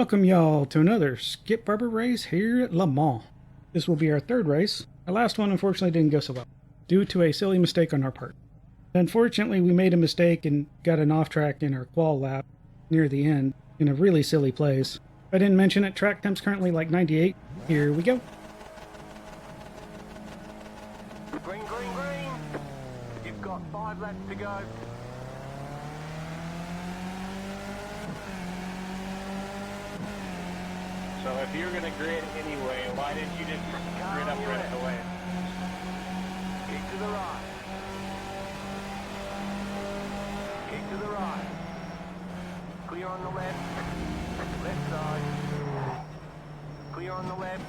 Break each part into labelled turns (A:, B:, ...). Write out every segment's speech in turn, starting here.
A: Welcome y'all to another Skip Barber race here at Le Mans. This will be our third race. Our last one unfortunately didn't go so well, due to a silly mistake on our part. Unfortunately, we made a mistake and got an off track in our qual lap near the end in a really silly place. If I didn't mention it, track temp's currently like 98. Here we go.
B: Green, green, green. You've got 5 laps to go.
C: So if you're going to grid anyway, why didn't you just grid up right away?
B: Keep to the right. Keep to the right. Clear on the left. Left side. Clear on the left.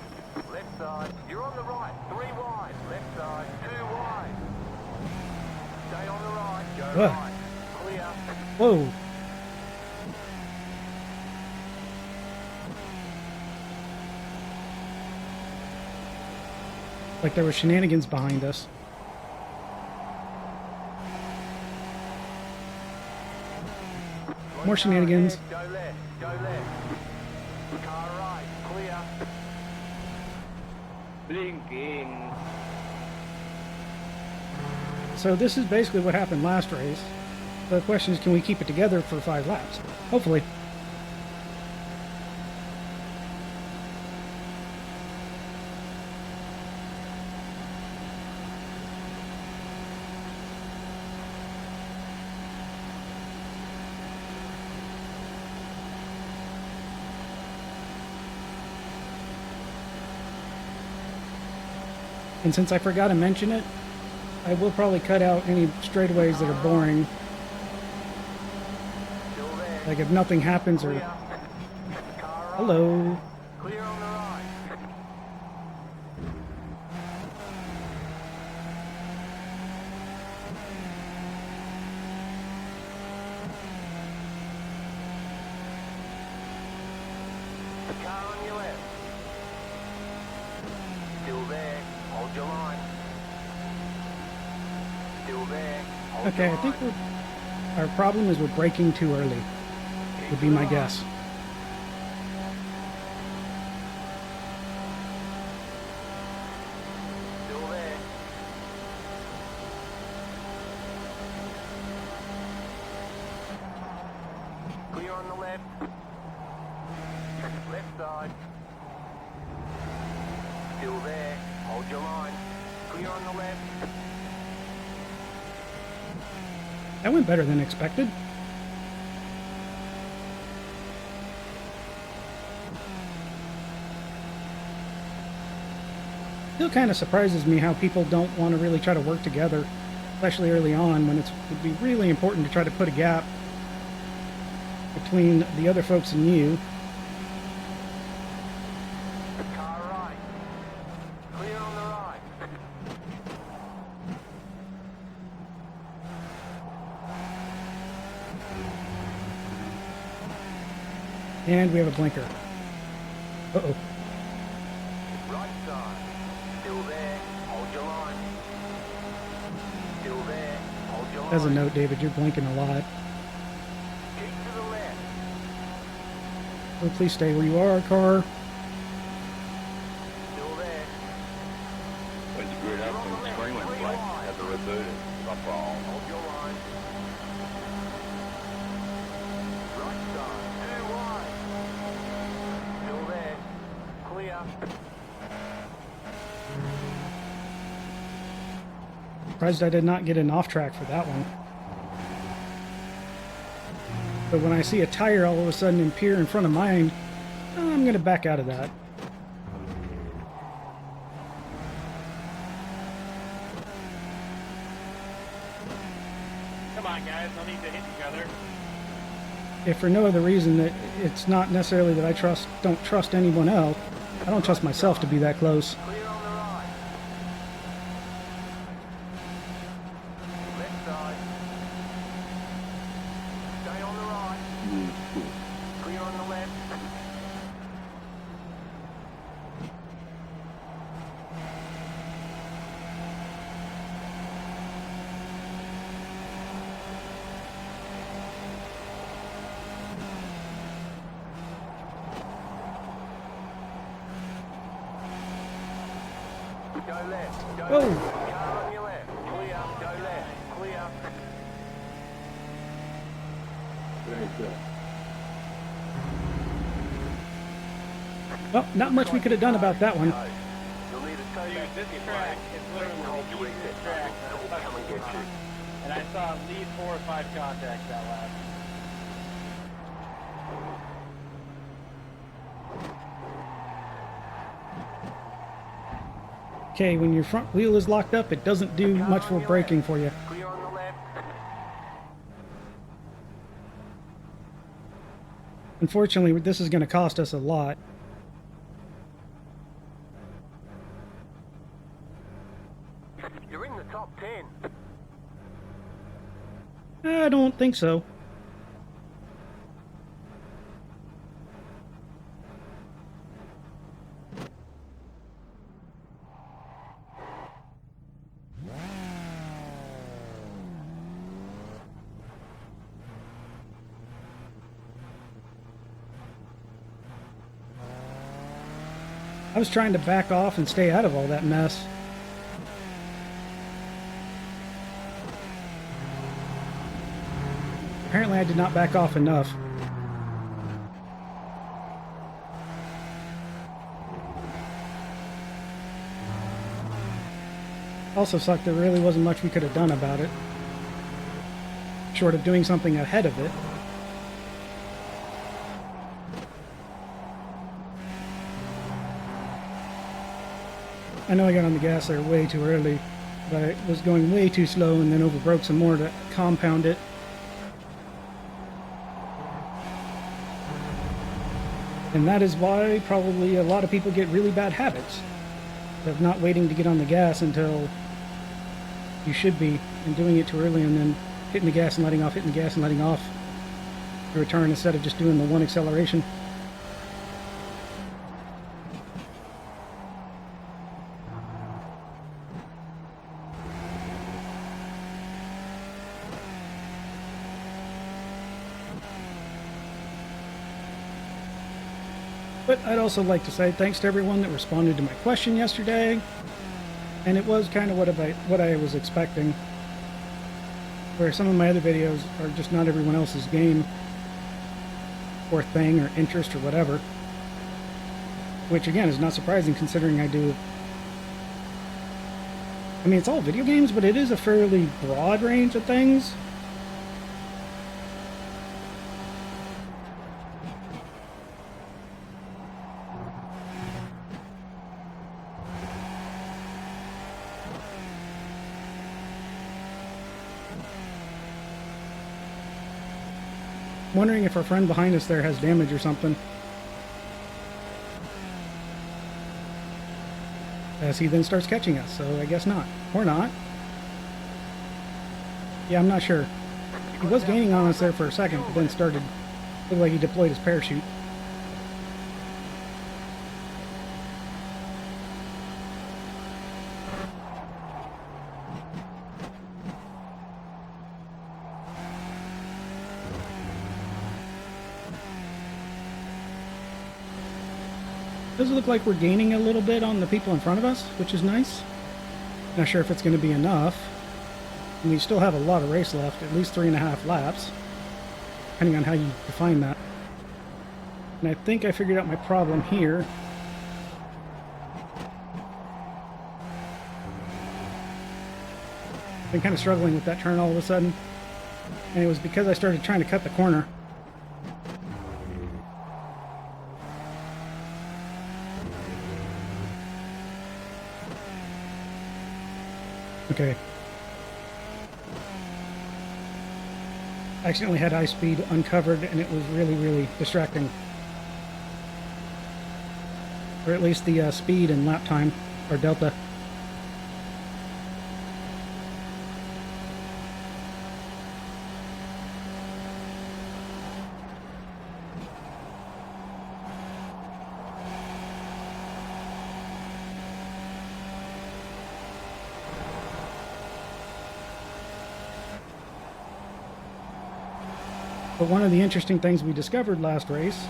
B: Left side. You're on the right. 3 wide. Left side. 2 wide. Stay on the right. Go right. Clear.
A: Whoa. Like there were shenanigans behind us. More shenanigans.
B: Go left. Go left. Car right. Clear.
C: Blinking.
A: So this is basically what happened last race. The question is, can we keep it together for 5 laps? Hopefully. And since I forgot to mention it, I will probably cut out any straightaways that are boring. Like if nothing happens or... Hello.
B: Clear on the right. Car on your left. Still there. Hold your line. Still there. Hold
A: Okay,
B: your
A: I think
B: line.
A: our problem is we're braking too early, would be my guess.
B: Still there. Clear on the left. Left side. Still there. Hold your line. Clear on the left.
A: That went better than expected. Still kind of surprises me how people don't want to really try to work together, especially early on when it would be really important to try to put a gap between the other folks and you.
B: Car right. Clear on the right.
A: And we have a blinker. Uh-oh.
B: Right side. Still there. Hold your line. Still there. Hold your line.
A: As a note, David, you're blinking a lot.
B: Keep to the left.
A: Oh, please stay where you are, car.
B: Still there.
D: When you grid up and the screen went blank, had to reboot it. Not wrong.
B: Hold your line. Right side. 2 wide. Still there. Clear.
A: Surprised I did not get an off track for that one. But when I see a tire all of a sudden appear in front of mine, I'm going to back out of that.
C: Come on, guys. No need to hit each other.
A: If for no other reason that it's not necessarily that I don't trust anyone else. I don't trust myself to be that close.
B: Clear on the right. Left side. Stay on the right. Clear on the left. go left. Go
A: Whoa.
B: left. Car on your left. Clear, go left. Clear.
D: Very good.
A: Well, not much we could have done about that one.
B: You'll need a tow
C: Dude,
B: back
C: this
B: to your
C: track
B: right.
C: is literally the easiest track.
B: Come and get you.
C: And I saw at least 4 or 5 contacts that last.
A: Okay, when your front wheel is locked up, it doesn't do much for braking for you.
B: Clear on the left.
A: Unfortunately, this is going to cost us a lot.
B: You're in the top 10.
A: I don't think so. I was trying to back off and stay out of all that mess. Apparently I did not back off enough. Also sucked there really wasn't much we could have done about it. Short of doing something ahead of it. I know I got on the gas there way too early, but I was going way too slow and then overbroke some more to compound it. And that is why probably a lot of people get really bad habits of not waiting to get on the gas until you should be, and doing it too early and then hitting the gas and letting off, hitting the gas and letting off the return instead of just doing the one acceleration. But I'd also like to say thanks to everyone that responded to my question yesterday. And it was kind of what I was expecting. Where some of my other videos are just not everyone else's game or thing or interest or whatever. Which again is not surprising considering I do... I mean, it's all video games, but it is a fairly broad range of things. Wondering if our friend behind us there has damage or something. As he then starts catching us, so I guess not. Or not. Yeah, I'm not sure. He was gaining on us there for a second, but then started... looked like he deployed his parachute. Does look like we're gaining a little bit on the people in front of us, which is nice. Not sure if it's going to be enough. And we still have a lot of race left, at least 3.5 laps, depending on how you define that. And I think I figured out my problem here. Been kind of struggling with that turn all of a sudden. And it was because I started trying to cut the corner. Okay. I accidentally had high speed uncovered and it was really, really distracting. Or at least the speed and lap time, or delta. But one of the interesting things we discovered last race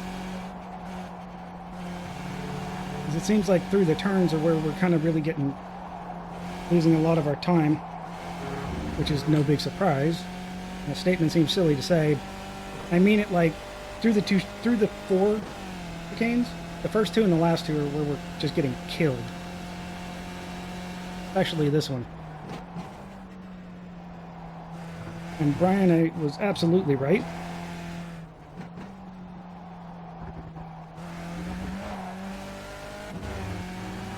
A: is it seems like through the turns are where we're kind of really getting losing a lot of our time, which is no big surprise. The statement seems silly to say. I mean it like through the 4 chicanes, the first 2 and the last 2 are where we're just getting killed. Especially this one. And Brian was absolutely right.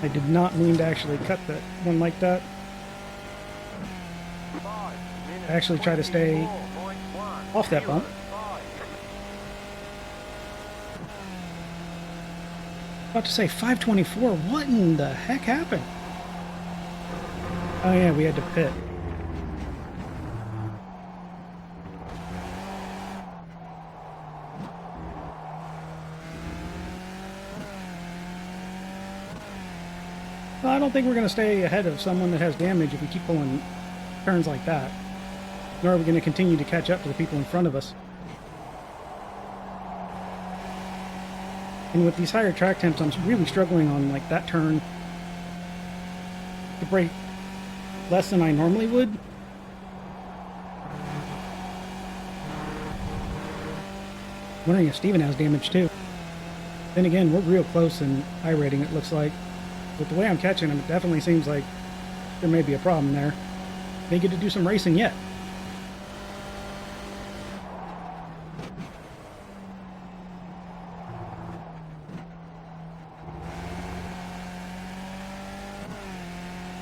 A: I did not mean to actually cut that one like that. I actually try to stay off that bump. About to say 524. What in the heck happened? Oh yeah, we had to pit. Well, I don't think we're going to stay ahead of someone that has damage if we keep pulling turns like that. Nor are we going to continue to catch up to the people in front of us. And with these higher track temps, I'm really struggling on like that turn to brake less than I normally would. Wondering if Steven has damage too. Then again, we're real close in iRating, it looks like. With the way I'm catching him, it definitely seems like there may be a problem there. They get to do some racing yet.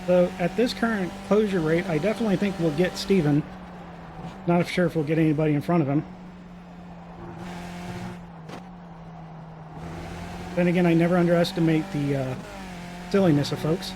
A: So at this current closure rate, I definitely think we'll get Steven. Not sure if we'll get anybody in front of him. Then again, I never underestimate the silliness of folks.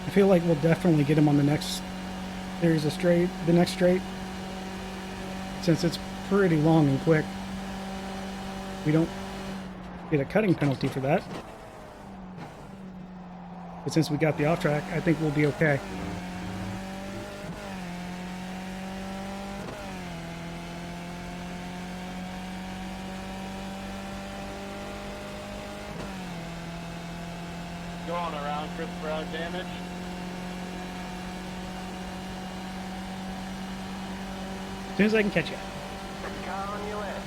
A: I feel like we'll definitely get him on the next series of the next straight, since it's pretty long and quick. We don't get a cutting penalty for that. But since we got the off track, I think we'll be okay.
C: Going around, Christopher, out damage.
A: As soon as I can catch you.
B: Car on your left.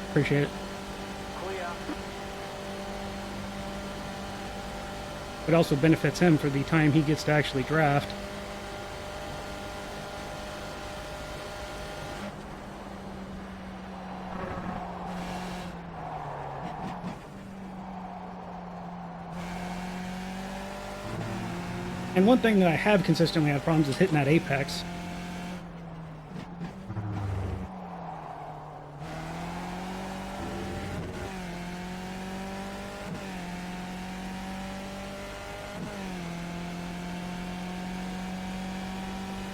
A: Appreciate it.
B: Clear.
A: It also benefits him for the time he gets to actually draft. And one thing that I have consistently had problems is hitting that apex.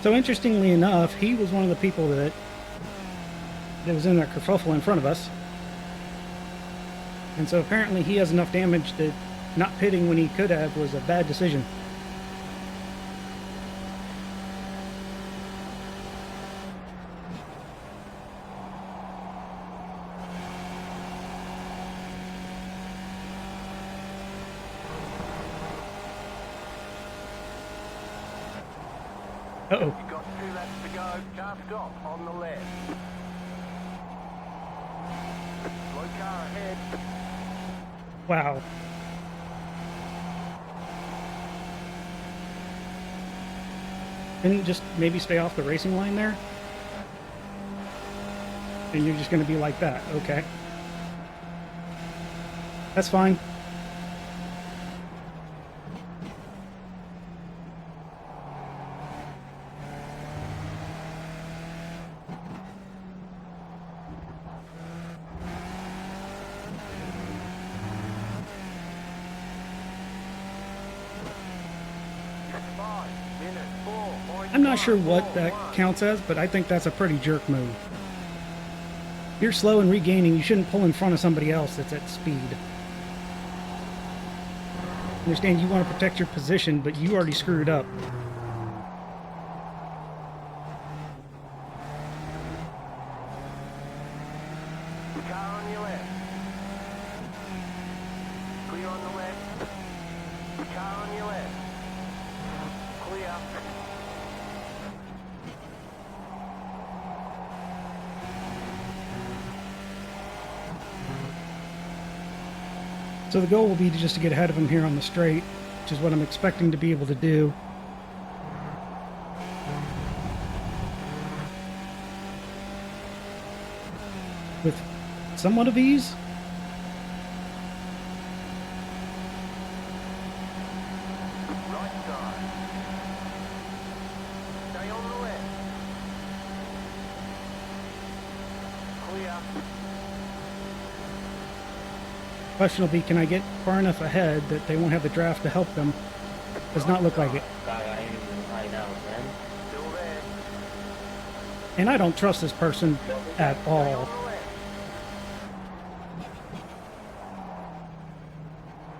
A: So interestingly enough, he was one of the people that was in that kerfuffle in front of us. And so apparently he has enough damage that not pitting when he could have was a bad decision. Uh-oh.
B: You've got 2 laps to go. Car stop on the left. Slow car ahead.
A: Wow. Couldn't just maybe stay off the racing line there? And you're just going to be like that. Okay. That's fine. I'm not sure what that counts as, but I think that's a pretty jerk move. If you're slow and regaining, you shouldn't pull in front of somebody else that's at speed. Understand you want to protect your position, but you already screwed up.
B: Car on your left. Clear on the left. Car on your left. Clear.
A: So the goal will be just to get ahead of him here on the straight, which is what I'm expecting to be able to do. With somewhat of ease.
B: Right side. Stay on the left. Clear.
A: Question will be, can I get far enough ahead that they won't have the draft to help them? Does not look like it.
C: I know, man.
B: Still there.
A: And I don't trust this person at
B: Stay
A: all.
B: on the left.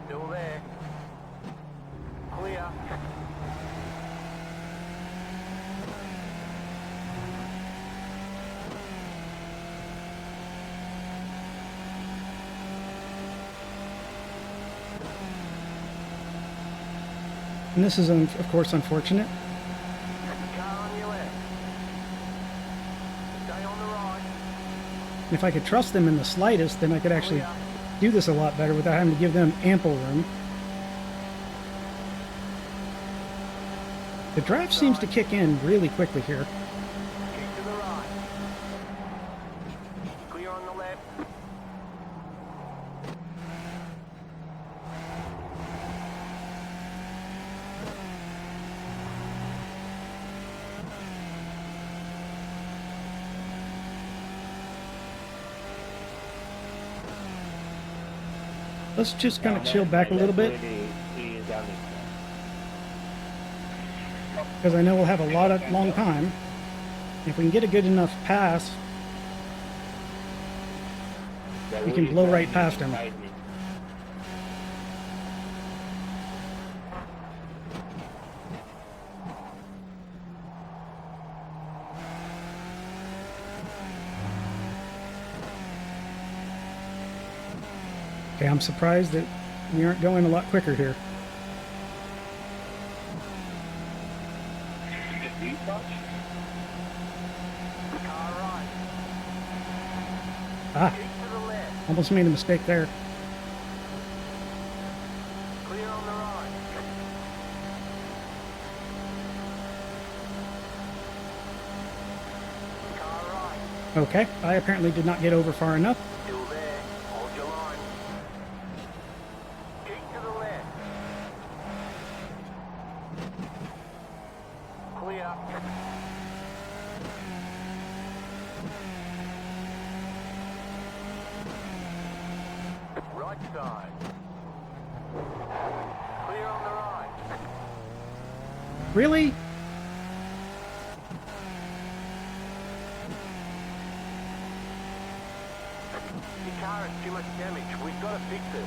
B: Still there. Clear.
A: And this is, of course, unfortunate.
B: Car on your left. Stay on the right.
A: And if I could trust them in the slightest, then I could actually do this a lot better without having to give them ample room. The draft seems to kick in really quickly here.
B: Keep to the right. Clear on the left.
A: Let's just kind of chill back a little bit, because I know we'll have a long time. If we can get a good enough pass, we can blow right past him. Okay, I'm surprised that we aren't going a lot quicker here.
B: Car right.
A: Ah,
B: Keep to the left.
A: almost made a mistake there.
B: Clear on the right. Car right.
A: Okay, I apparently did not get over far enough.
B: Still there. Hold your line. Keep to the left. Clear. Right side. Clear on the right.
A: Really?
B: Your car has too much damage. We've got to fix it.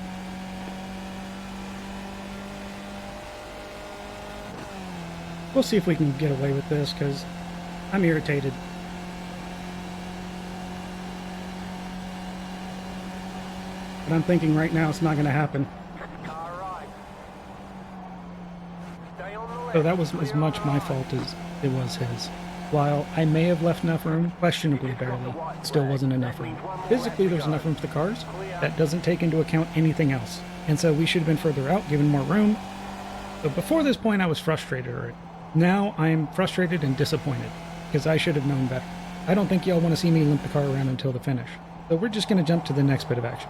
A: We'll see if we can get away with this, because I'm irritated. But I'm thinking right now it's not going to happen.
B: Car right. Stay on the left.
A: So that was as
B: Clear on
A: much
B: the
A: my
B: right.
A: fault as it was his. While I may have left enough room, questionably barely, it still wasn't enough room. Physically, there's enough room for the cars. That doesn't take into account anything else. And so we should have been further out, given more room. But before this point, I was frustrated already. Now I'm frustrated and disappointed, because I should have known better. I don't think y'all want to see me limp the car around until the finish. So we're just going to jump to the next bit of action.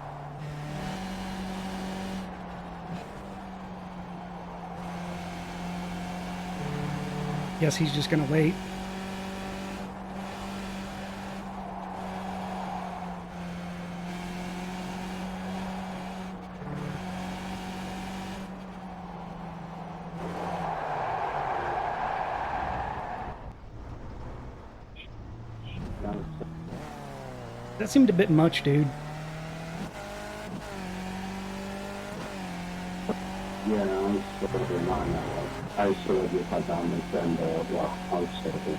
A: Guess he's just going to wait. That seemed a bit much, dude.
E: Yeah, I'm still doing mine that way. I still would if I found my friend well, I was still do.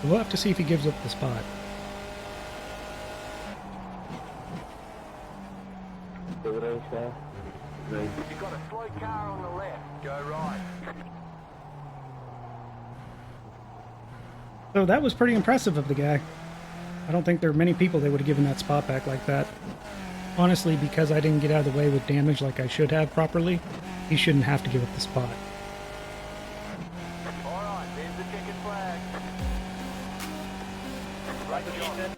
A: We'll have to see if he gives up the spot.
E: Good race there. Great.
B: You've got a slow car on the left. Go right.
A: So that was pretty impressive of the guy. I don't think there are many people that would have given that spot back like that. Honestly, because I didn't get out of the way with damage like I should have properly, he shouldn't have to give up the spot.
B: Alright, there's the checkered flag. Right, John.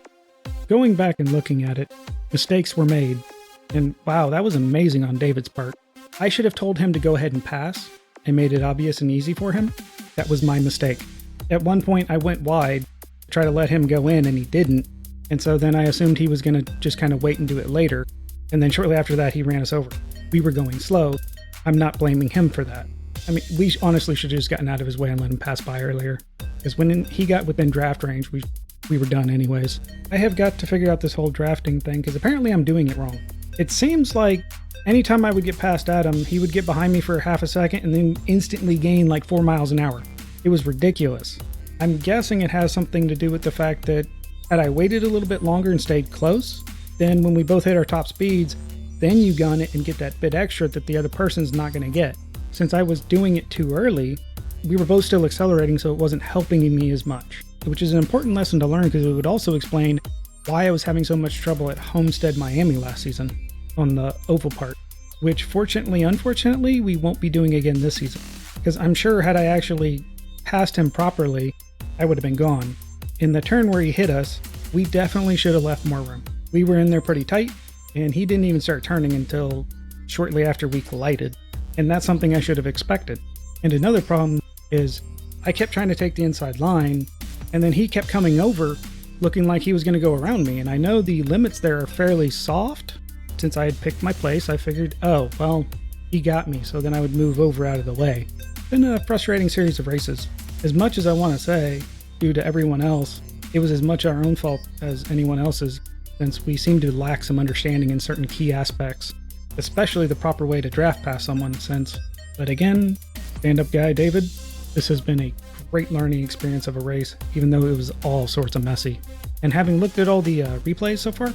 A: Going back and looking at it, mistakes were made. And wow, that was amazing on David's part. I should have told him to go ahead and pass and made it obvious and easy for him. That was my mistake. At one point I went wide to try to let him go in and he didn't. And so then I assumed he was going to just kind of wait and do it later. And then shortly after that he ran us over. We were going slow. I'm not blaming him for that. I mean, we honestly should have just gotten out of his way and let him pass by earlier. Because when he got within draft range, we were done anyways. I have got to figure out this whole drafting thing because apparently I'm doing it wrong. It seems like anytime I would get past Adam, he would get behind me for half a second and then instantly gain like 4 miles an hour. It was ridiculous. I'm guessing it has something to do with the fact that had I waited a little bit longer and stayed close, then when we both hit our top speeds, then you gun it and get that bit extra that the other person's not going to get. Since I was doing it too early, we were both still accelerating, so it wasn't helping me as much, which is an important lesson to learn because it would also explain why I was having so much trouble at Homestead, Miami last season on the oval part, which unfortunately, we won't be doing again this season. Because I'm sure had I actually passed him properly, I would have been gone. In the turn where he hit us, we definitely should have left more room. We were in there pretty tight, and he didn't even start turning until shortly after we collided. And that's something I should have expected. And another problem is I kept trying to take the inside line, and then he kept coming over looking like he was going to go around me. And I know the limits there are fairly soft. Since I had picked my place, I figured, oh, well, he got me, so then I would move over out of the way. Been a frustrating series of races. As much as I want to say, due to everyone else, it was as much our own fault as anyone else's, since we seem to lack some understanding in certain key aspects, especially the proper way to draft past someone since. But again, stand-up guy David, this has been a great learning experience of a race, even though it was all sorts of messy. And having looked at all the replays so far,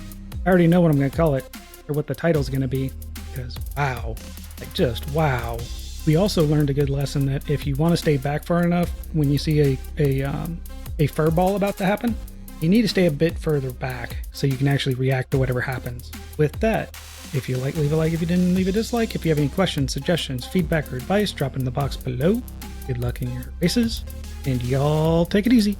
A: I already know what I'm going to call it, or what the title's going to be, because wow, like just wow. We also learned a good lesson that if you want to stay back far enough when you see a fur ball about to happen, you need to stay a bit further back so you can actually react to whatever happens. With that, if you like, leave a like. If you didn't, leave a dislike. If you have any questions, suggestions, feedback, or advice, drop it in the box below. Good luck in your races, and y'all take it easy.